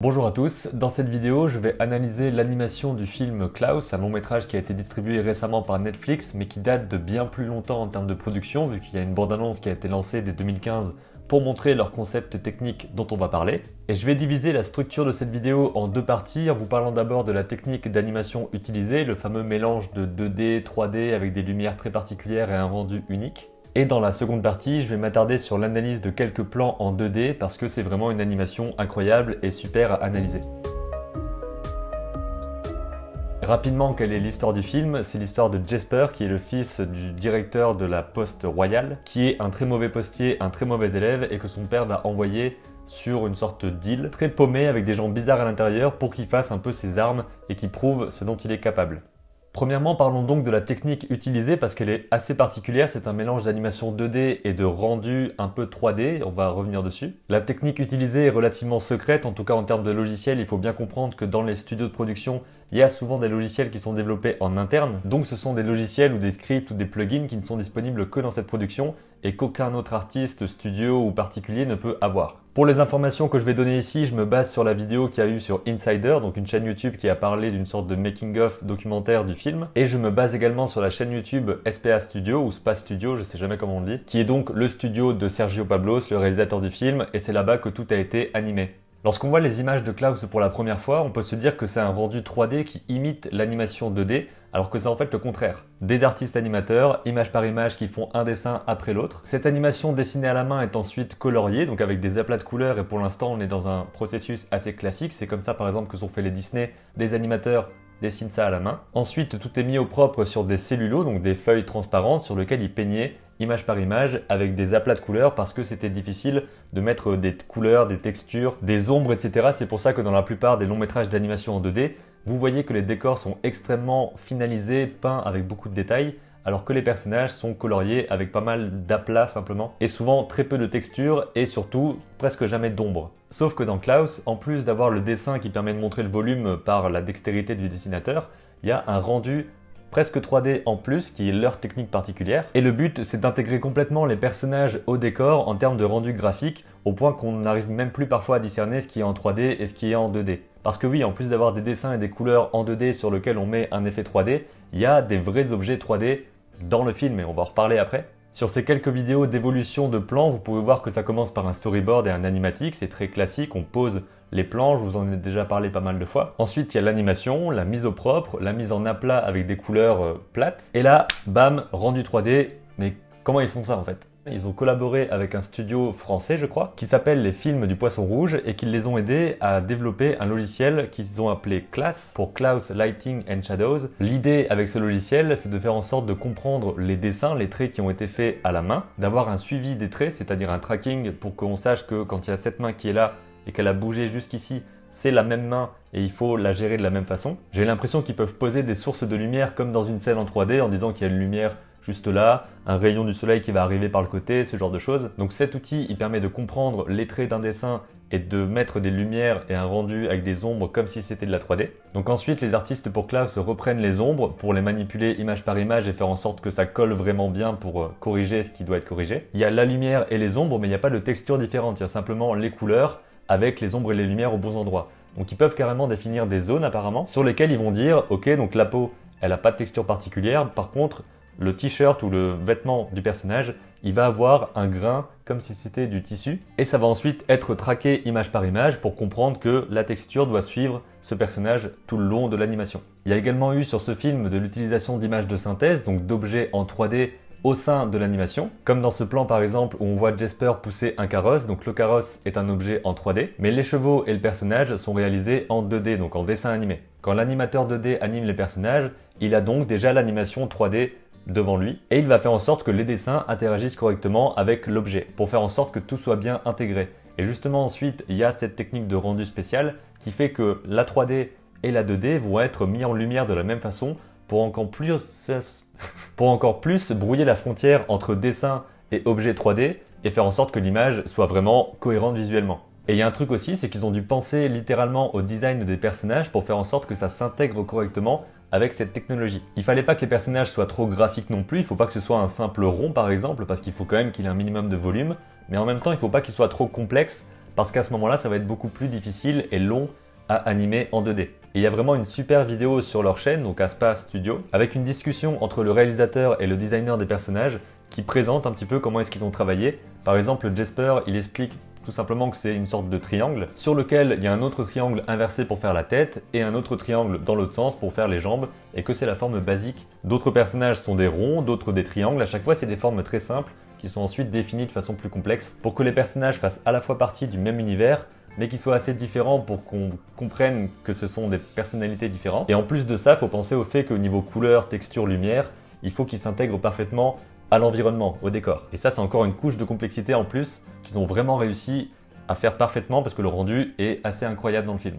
Bonjour à tous, dans cette vidéo je vais analyser l'animation du film Klaus, un long métrage qui a été distribué récemment par Netflix mais qui date de bien plus longtemps en termes de production vu qu'il y a une bande-annonce qui a été lancée dès 2015 pour montrer leur concept technique dont on va parler. Et je vais diviser la structure de cette vidéo en deux parties en vous parlant d'abord de la technique d'animation utilisée, le fameux mélange de 2D, 3D avec des lumières très particulières et un rendu unique. Et dans la seconde partie, je vais m'attarder sur l'analyse de quelques plans en 2D parce que c'est vraiment une animation incroyable et super à analyser. Rapidement, quelle est l'histoire du film? C'est l'histoire de Jesper, qui est le fils du directeur de la poste royale, qui est un très mauvais postier, un très mauvais élève, et que son père va envoyer sur une sorte d'île très paumée avec des gens bizarres à l'intérieur pour qu'il fasse un peu ses armes et qu'il prouve ce dont il est capable. Premièrement, parlons donc de la technique utilisée parce qu'elle est assez particulière, c'est un mélange d'animation 2D et de rendu un peu 3D, on va revenir dessus. La technique utilisée est relativement secrète, en tout cas en termes de logiciel, il faut bien comprendre que dans les studios de production, il y a souvent des logiciels qui sont développés en interne, donc ce sont des logiciels ou des scripts ou des plugins qui ne sont disponibles que dans cette production et qu'aucun autre artiste, studio ou particulier ne peut avoir. Pour les informations que je vais donner ici, je me base sur la vidéo qu'il y a eu sur Insider, donc une chaîne YouTube qui a parlé d'une sorte de making-of documentaire du film. Et je me base également sur la chaîne YouTube SPA Studio ou SPA Studio, je sais jamais comment on le dit, qui est donc le studio de Sergio Pablos, le réalisateur du film, et c'est là-bas que tout a été animé. Lorsqu'on voit les images de Klaus pour la première fois, on peut se dire que c'est un rendu 3D qui imite l'animation 2D, alors que c'est en fait le contraire. Des artistes animateurs, image par image, qui font un dessin après l'autre. Cette animation dessinée à la main est ensuite coloriée, donc avec des aplats de couleurs, et pour l'instant on est dans un processus assez classique. C'est comme ça par exemple que sont fait les Disney, des animateurs dessinent ça à la main. Ensuite tout est mis au propre sur des cellulos, donc des feuilles transparentes sur lesquelles ils peignaient image par image avec des aplats de couleurs parce que c'était difficile de mettre des couleurs, des textures, des ombres, etc. C'est pour ça que dans la plupart des longs métrages d'animation en 2D, vous voyez que les décors sont extrêmement finalisés, peints avec beaucoup de détails, alors que les personnages sont coloriés avec pas mal d'aplats simplement, et souvent très peu de textures et surtout presque jamais d'ombre. Sauf que dans Klaus, en plus d'avoir le dessin qui permet de montrer le volume par la dextérité du dessinateur, il y a un rendu presque 3D en plus, qui est leur technique particulière. Et le but, c'est d'intégrer complètement les personnages au décor en termes de rendu graphique, au point qu'on n'arrive même plus parfois à discerner ce qui est en 3D et ce qui est en 2D. Parce que oui, en plus d'avoir des dessins et des couleurs en 2D sur lesquels on met un effet 3D, il y a des vrais objets 3D dans le film, et on va en reparler après. Sur ces quelques vidéos d'évolution de plans, vous pouvez voir que ça commence par un storyboard et un animatique, c'est très classique, on pose les plans, je vous en ai déjà parlé pas mal de fois. Ensuite, il y a l'animation, la mise au propre, la mise en aplat avec des couleurs plates. Et là, bam, rendu 3D. Mais comment ils font ça en fait? Ils ont collaboré avec un studio français, je crois, qui s'appelle Les Films du Poisson Rouge et qui les ont aidés à développer un logiciel qu'ils ont appelé Class pour Klaus Lighting and Shadows. L'idée avec ce logiciel, c'est de faire en sorte de comprendre les dessins, les traits qui ont été faits à la main, d'avoir un suivi des traits, c'est-à-dire un tracking pour qu'on sache que quand il y a cette main qui est là et qu'elle a bougé jusqu'ici, c'est la même main et il faut la gérer de la même façon. J'ai l'impression qu'ils peuvent poser des sources de lumière comme dans une scène en 3D en disant qu'il y a une lumière juste là, un rayon du soleil qui va arriver par le côté, ce genre de choses. Donc cet outil, il permet de comprendre les traits d'un dessin et de mettre des lumières et un rendu avec des ombres comme si c'était de la 3D. Donc ensuite, les artistes pour Klaus reprennent les ombres pour les manipuler image par image et faire en sorte que ça colle vraiment bien pour corriger ce qui doit être corrigé. Il y a la lumière et les ombres, mais il n'y a pas de texture différente, il y a simplement les couleurs avec les ombres et les lumières aux bons endroits. Donc ils peuvent carrément définir des zones apparemment sur lesquelles ils vont dire ok, donc la peau elle n'a pas de texture particulière, par contre le t-shirt ou le vêtement du personnage il va avoir un grain comme si c'était du tissu et ça va ensuite être traqué image par image pour comprendre que la texture doit suivre ce personnage tout le long de l'animation. Il y a également eu sur ce film de l'utilisation d'images de synthèse, donc d'objets en 3D au sein de l'animation, comme dans ce plan par exemple où on voit Jesper pousser un carrosse, donc le carrosse est un objet en 3D, mais les chevaux et le personnage sont réalisés en 2D, donc en dessin animé. Quand l'animateur 2D anime les personnages, il a donc déjà l'animation 3D devant lui, et il va faire en sorte que les dessins interagissent correctement avec l'objet, pour faire en sorte que tout soit bien intégré. Et justement ensuite, il y a cette technique de rendu spécial qui fait que la 3D et la 2D vont être mis en lumière de la même façon pour encore plus brouiller la frontière entre dessin et objet 3D et faire en sorte que l'image soit vraiment cohérente visuellement. Et il y a un truc aussi, c'est qu'ils ont dû penser littéralement au design des personnages pour faire en sorte que ça s'intègre correctement avec cette technologie. Il fallait pas que les personnages soient trop graphiques non plus, il faut pas que ce soit un simple rond par exemple, parce qu'il faut quand même qu'il ait un minimum de volume, mais en même temps il faut pas qu'il soit trop complexe, parce qu'à ce moment-là, ça va être beaucoup plus difficile et long à animer en 2D. Et il y a vraiment une super vidéo sur leur chaîne, donc Aspa Studio, avec une discussion entre le réalisateur et le designer des personnages qui présente un petit peu comment est-ce qu'ils ont travaillé. Par exemple, Jesper, il explique tout simplement que c'est une sorte de triangle sur lequel il y a un autre triangle inversé pour faire la tête et un autre triangle dans l'autre sens pour faire les jambes et que c'est la forme basique. D'autres personnages sont des ronds, d'autres des triangles. À chaque fois, c'est des formes très simples qui sont ensuite définies de façon plus complexe pour que les personnages fassent à la fois partie du même univers mais qui soient assez différents pour qu'on comprenne que ce sont des personnalités différentes. Et en plus de ça, il faut penser au fait qu'au niveau couleur, texture, lumière, il faut qu'ils s'intègrent parfaitement à l'environnement, au décor. Et ça, c'est encore une couche de complexité en plus qu'ils ont vraiment réussi à faire parfaitement parce que le rendu est assez incroyable dans le film.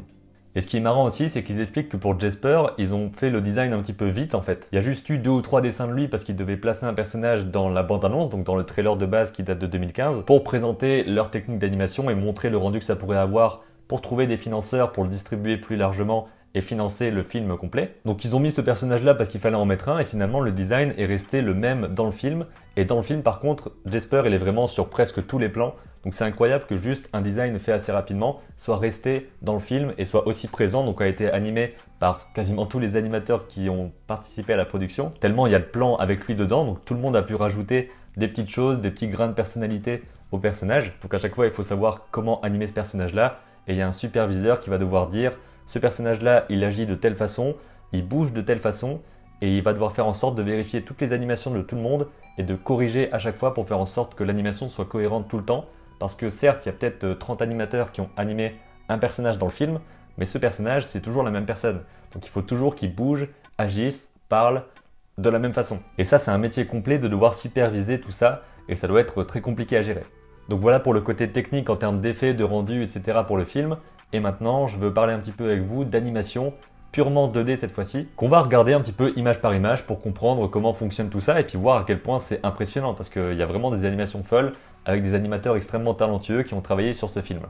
Et ce qui est marrant aussi, c'est qu'ils expliquent que pour Jesper, ils ont fait le design un petit peu vite en fait. Il y a juste eu 2 ou 3 dessins de lui parce qu'ils devaient placer un personnage dans la bande-annonce, donc dans le trailer de base qui date de 2015, pour présenter leur technique d'animation et montrer le rendu que ça pourrait avoir pour trouver des financeurs pour le distribuer plus largement et financer le film complet. Donc ils ont mis ce personnage-là parce qu'il fallait en mettre un et finalement le design est resté le même dans le film. Et dans le film par contre, Jesper il est vraiment sur presque tous les plans. Donc c'est incroyable que juste un design fait assez rapidement soit resté dans le film et soit aussi présent, donc a été animé par quasiment tous les animateurs qui ont participé à la production. Tellement il y a de plans avec lui dedans, donc tout le monde a pu rajouter des petites choses, des petits grains de personnalité au personnage. Donc à chaque fois il faut savoir comment animer ce personnage-là et il y a un superviseur qui va devoir dire ce personnage-là il agit de telle façon, il bouge de telle façon et il va devoir faire en sorte de vérifier toutes les animations de tout le monde et de corriger à chaque fois pour faire en sorte que l'animation soit cohérente tout le temps. Parce que certes, il y a peut-être 30 animateurs qui ont animé un personnage dans le film, mais ce personnage, c'est toujours la même personne. Donc il faut toujours qu'il bouge, agisse, parle de la même façon. Et ça, c'est un métier complet de devoir superviser tout ça, et ça doit être très compliqué à gérer. Donc voilà pour le côté technique en termes d'effets, de rendu, etc. pour le film. Et maintenant, je veux parler un petit peu avec vous d'animation, purement 2D cette fois-ci, qu'on va regarder un petit peu image par image pour comprendre comment fonctionne tout ça et puis voir à quel point c'est impressionnant parce qu'il y a vraiment des animations folles avec des animateurs extrêmement talentueux qui ont travaillé sur ce film.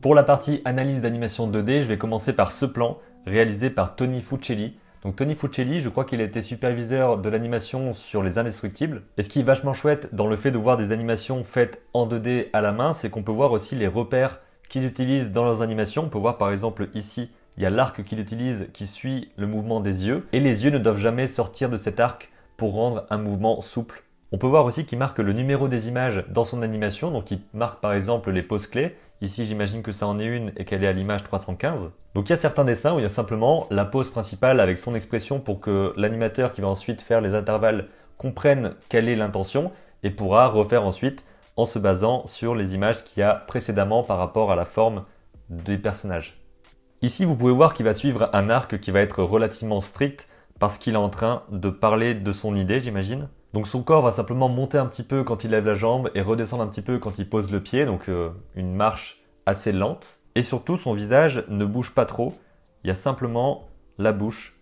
Pour la partie analyse d'animation 2D, je vais commencer par ce plan réalisé par Tony Fuccelli. Donc Tony Fuccelli, je crois qu'il a été superviseur de l'animation sur Les Indestructibles. Et ce qui est vachement chouette dans le fait de voir des animations faites en 2D à la main, c'est qu'on peut voir aussi les repères qu'ils utilisent dans leurs animations. On peut voir par exemple ici, il y a l'arc qu'il utilise qui suit le mouvement des yeux. Et les yeux ne doivent jamais sortir de cet arc pour rendre un mouvement souple. On peut voir aussi qu'il marque le numéro des images dans son animation. Donc il marque par exemple les poses clés. Ici j'imagine que ça en est une et qu'elle est à l'image 315. Donc il y a certains dessins où il y a simplement la pose principale avec son expression pour que l'animateur qui va ensuite faire les intervalles comprenne quelle est l'intention et pourra refaire ensuite en se basant sur les images qu'il y a précédemment par rapport à la forme des personnages. Ici, vous pouvez voir qu'il va suivre un arc qui va être relativement strict parce qu'il est en train de parler de son idée, j'imagine. Donc son corps va simplement monter un petit peu quand il lève la jambe et redescendre un petit peu quand il pose le pied, donc une marche assez lente. Et surtout, son visage ne bouge pas trop, il y a simplement la bouche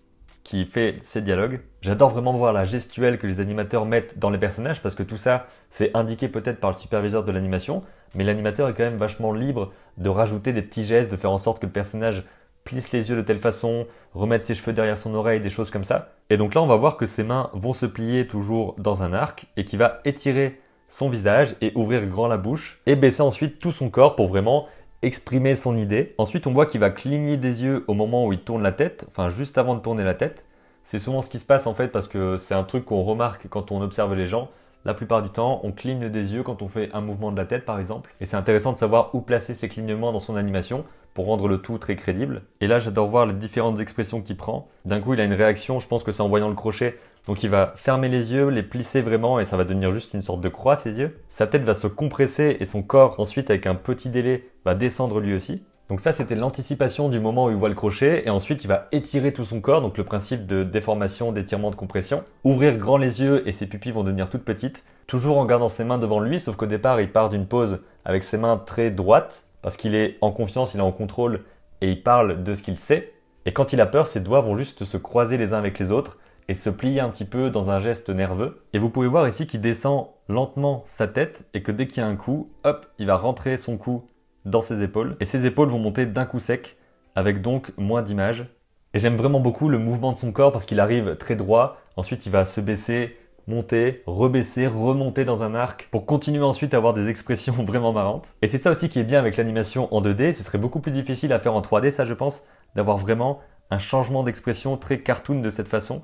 qui fait ces dialogues. J'adore vraiment voir la gestuelle que les animateurs mettent dans les personnages parce que tout ça, c'est indiqué peut-être par le superviseur de l'animation, mais l'animateur est quand même vachement libre de rajouter des petits gestes, de faire en sorte que le personnage plisse les yeux de telle façon, remettre ses cheveux derrière son oreille, des choses comme ça. Et donc là, on va voir que ses mains vont se plier toujours dans un arc et qu'il va étirer son visage et ouvrir grand la bouche et baisser ensuite tout son corps pour vraiment exprimer son idée. Ensuite, on voit qu'il va cligner des yeux au moment où il tourne la tête, enfin juste avant de tourner la tête. C'est souvent ce qui se passe en fait parce que c'est un truc qu'on remarque quand on observe les gens. La plupart du temps, on cligne des yeux quand on fait un mouvement de la tête par exemple. Et c'est intéressant de savoir où placer ces clignements dans son animation pour rendre le tout très crédible. Et là, j'adore voir les différentes expressions qu'il prend. D'un coup, il a une réaction, je pense que c'est en voyant le crochet. Donc il va fermer les yeux, les plisser vraiment et ça va devenir juste une sorte de croix ses yeux. Sa tête va se compresser et son corps ensuite avec un petit délai va descendre lui aussi. Donc ça c'était l'anticipation du moment où il voit le crochet et ensuite il va étirer tout son corps, donc le principe de déformation, d'étirement, de compression. Ouvrir grand les yeux et ses pupilles vont devenir toutes petites, toujours en gardant ses mains devant lui, sauf qu'au départ il part d'une pose avec ses mains très droites parce qu'il est en confiance, il est en contrôle et il parle de ce qu'il sait. Et quand il a peur, ses doigts vont juste se croiser les uns avec les autres et se plier un petit peu dans un geste nerveux. Et vous pouvez voir ici qu'il descend lentement sa tête et que dès qu'il y a un coup, hop, il va rentrer son cou dans ses épaules. Et ses épaules vont monter d'un coup sec, avec donc moins d'image. Et j'aime vraiment beaucoup le mouvement de son corps parce qu'il arrive très droit, ensuite il va se baisser, monter, rebaisser, remonter dans un arc pour continuer ensuite à avoir des expressions vraiment marrantes. Et c'est ça aussi qui est bien avec l'animation en 2D, ce serait beaucoup plus difficile à faire en 3D, ça je pense, d'avoir vraiment un changement d'expression très cartoon de cette façon,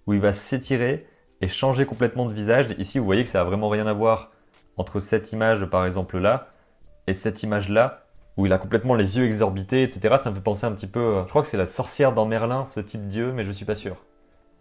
où il va s'étirer et changer complètement de visage. Ici vous voyez que ça a vraiment rien à voir entre cette image par exemple là, et cette image là, où il a complètement les yeux exorbités, etc. Ça me fait penser un petit peu, je crois que c'est la sorcière dans Merlin, ce type dieu, mais je suis pas sûr.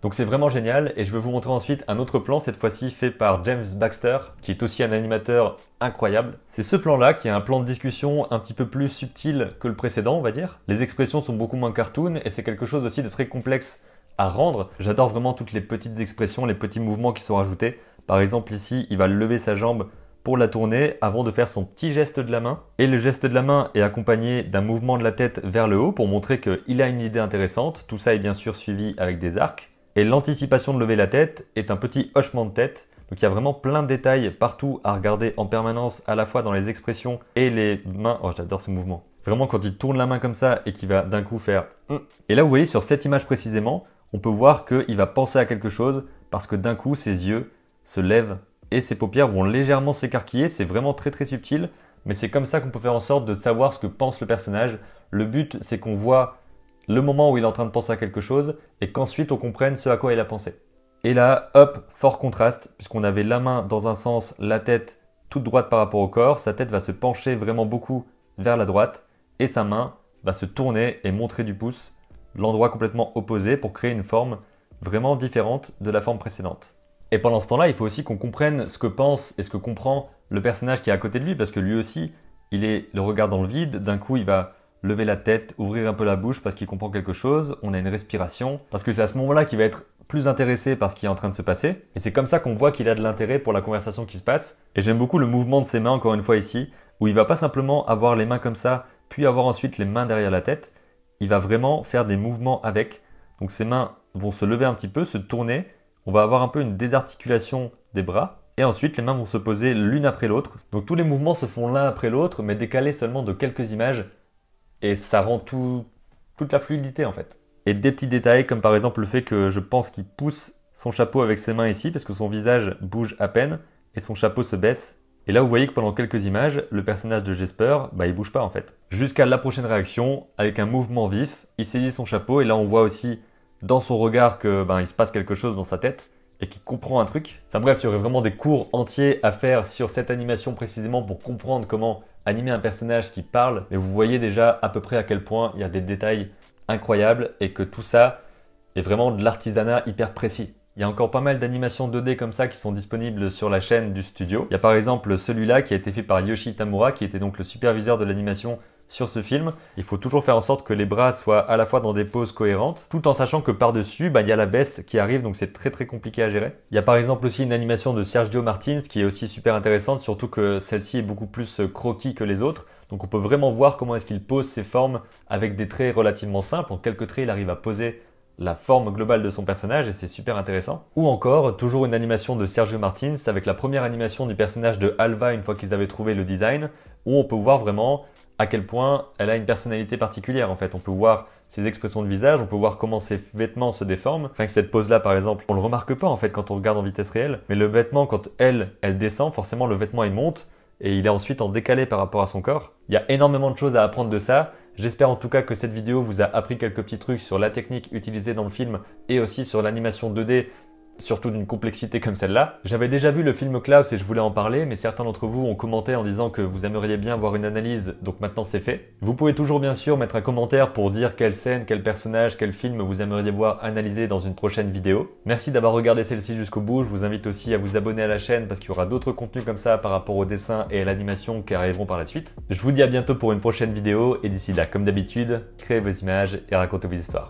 Donc c'est vraiment génial, et je vais vous montrer ensuite un autre plan, cette fois-ci fait par James Baxter, qui est aussi un animateur incroyable. C'est ce plan-là qui est un plan de discussion un petit peu plus subtil que le précédent, on va dire. Les expressions sont beaucoup moins cartoon, et c'est quelque chose aussi de très complexe à rendre. J'adore vraiment toutes les petites expressions, les petits mouvements qui sont rajoutés. Par exemple ici, il va lever sa jambe pour la tourner avant de faire son petit geste de la main. Et le geste de la main est accompagné d'un mouvement de la tête vers le haut pour montrer qu'il a une idée intéressante. Tout ça est bien sûr suivi avec des arcs. Et l'anticipation de lever la tête est un petit hochement de tête. Donc il y a vraiment plein de détails partout à regarder en permanence, à la fois dans les expressions et les mains. Oh, j'adore ce mouvement. Vraiment quand il tourne la main comme ça et qu'il va d'un coup faire... Et là vous voyez sur cette image précisément, on peut voir qu'il va penser à quelque chose parce que d'un coup ses yeux se lèvent et ses paupières vont légèrement s'écarquiller. C'est vraiment très très subtil, mais c'est comme ça qu'on peut faire en sorte de savoir ce que pense le personnage. Le but c'est qu'on voit le moment où il est en train de penser à quelque chose et qu'ensuite on comprenne ce à quoi il a pensé. Et là, hop, fort contraste, puisqu'on avait la main dans un sens, la tête toute droite par rapport au corps, sa tête va se pencher vraiment beaucoup vers la droite et sa main va se tourner et montrer du pouce, l'endroit complètement opposé pour créer une forme vraiment différente de la forme précédente. Et pendant ce temps-là, il faut aussi qu'on comprenne ce que pense et ce que comprend le personnage qui est à côté de lui, parce que lui aussi, il est le regard dans le vide, d'un coup il va lever la tête, ouvrir un peu la bouche parce qu'il comprend quelque chose, on a une respiration, parce que c'est à ce moment-là qu'il va être plus intéressé par ce qui est en train de se passer, et c'est comme ça qu'on voit qu'il a de l'intérêt pour la conversation qui se passe. Et j'aime beaucoup le mouvement de ses mains, encore une fois ici, où il va pas simplement avoir les mains comme ça, puis avoir ensuite les mains derrière la tête, il va vraiment faire des mouvements avec, donc ses mains vont se lever un petit peu, se tourner, on va avoir un peu une désarticulation des bras, et ensuite les mains vont se poser l'une après l'autre, donc tous les mouvements se font l'un après l'autre, mais décalés seulement de quelques images, et ça rend toute la fluidité en fait. Et des petits détails comme par exemple le fait que je pense qu'il pousse son chapeau avec ses mains ici parce que son visage bouge à peine et son chapeau se baisse. Et là vous voyez que pendant quelques images, le personnage de Jesper, il bouge pas en fait. Jusqu'à la prochaine réaction, avec un mouvement vif, il saisit son chapeau et là on voit aussi dans son regard que il se passe quelque chose dans sa tête et qu'il comprend un truc. Enfin bref, il y aurait vraiment des cours entiers à faire sur cette animation précisément pour comprendre comment animer un personnage qui parle. Mais vous voyez déjà à peu près à quel point il y a des détails incroyables et que tout ça est vraiment de l'artisanat hyper précis. Il y a encore pas mal d'animations 2D comme ça qui sont disponibles sur la chaîne du studio. Il y a par exemple celui-là qui a été fait par Yoshi Tamura qui était donc le superviseur de l'animation sur ce film. Il faut toujours faire en sorte que les bras soient à la fois dans des poses cohérentes, tout en sachant que par-dessus, il y a la veste qui arrive, donc c'est très très compliqué à gérer. Il y a par exemple aussi une animation de Sergio Martins qui est aussi super intéressante, surtout que celle-ci est beaucoup plus croquis que les autres. Donc on peut vraiment voir comment est-ce qu'il pose ses formes avec des traits relativement simples. En quelques traits, il arrive à poser la forme globale de son personnage et c'est super intéressant. Ou encore, toujours une animation de Sergio Martins avec la première animation du personnage de Alva une fois qu'ils avaient trouvé le design, où on peut voir vraiment à quel point elle a une personnalité particulière en fait. On peut voir ses expressions de visage, on peut voir comment ses vêtements se déforment. Rien que cette pose-là par exemple, on le remarque pas en fait quand on regarde en vitesse réelle, mais le vêtement quand elle descend, forcément le vêtement il monte et il est ensuite en décalé par rapport à son corps. Il y a énormément de choses à apprendre de ça. J'espère en tout cas que cette vidéo vous a appris quelques petits trucs sur la technique utilisée dans le film et aussi sur l'animation 2D, surtout d'une complexité comme celle-là. J'avais déjà vu le film Klaus et je voulais en parler, mais certains d'entre vous ont commenté en disant que vous aimeriez bien voir une analyse, donc maintenant c'est fait. Vous pouvez toujours bien sûr mettre un commentaire pour dire quelle scène, quel personnage, quel film vous aimeriez voir analysé dans une prochaine vidéo. Merci d'avoir regardé celle-ci jusqu'au bout, je vous invite aussi à vous abonner à la chaîne parce qu'il y aura d'autres contenus comme ça par rapport au dessin et à l'animation qui arriveront par la suite. Je vous dis à bientôt pour une prochaine vidéo et d'ici là, comme d'habitude, créez vos images et racontez vos histoires.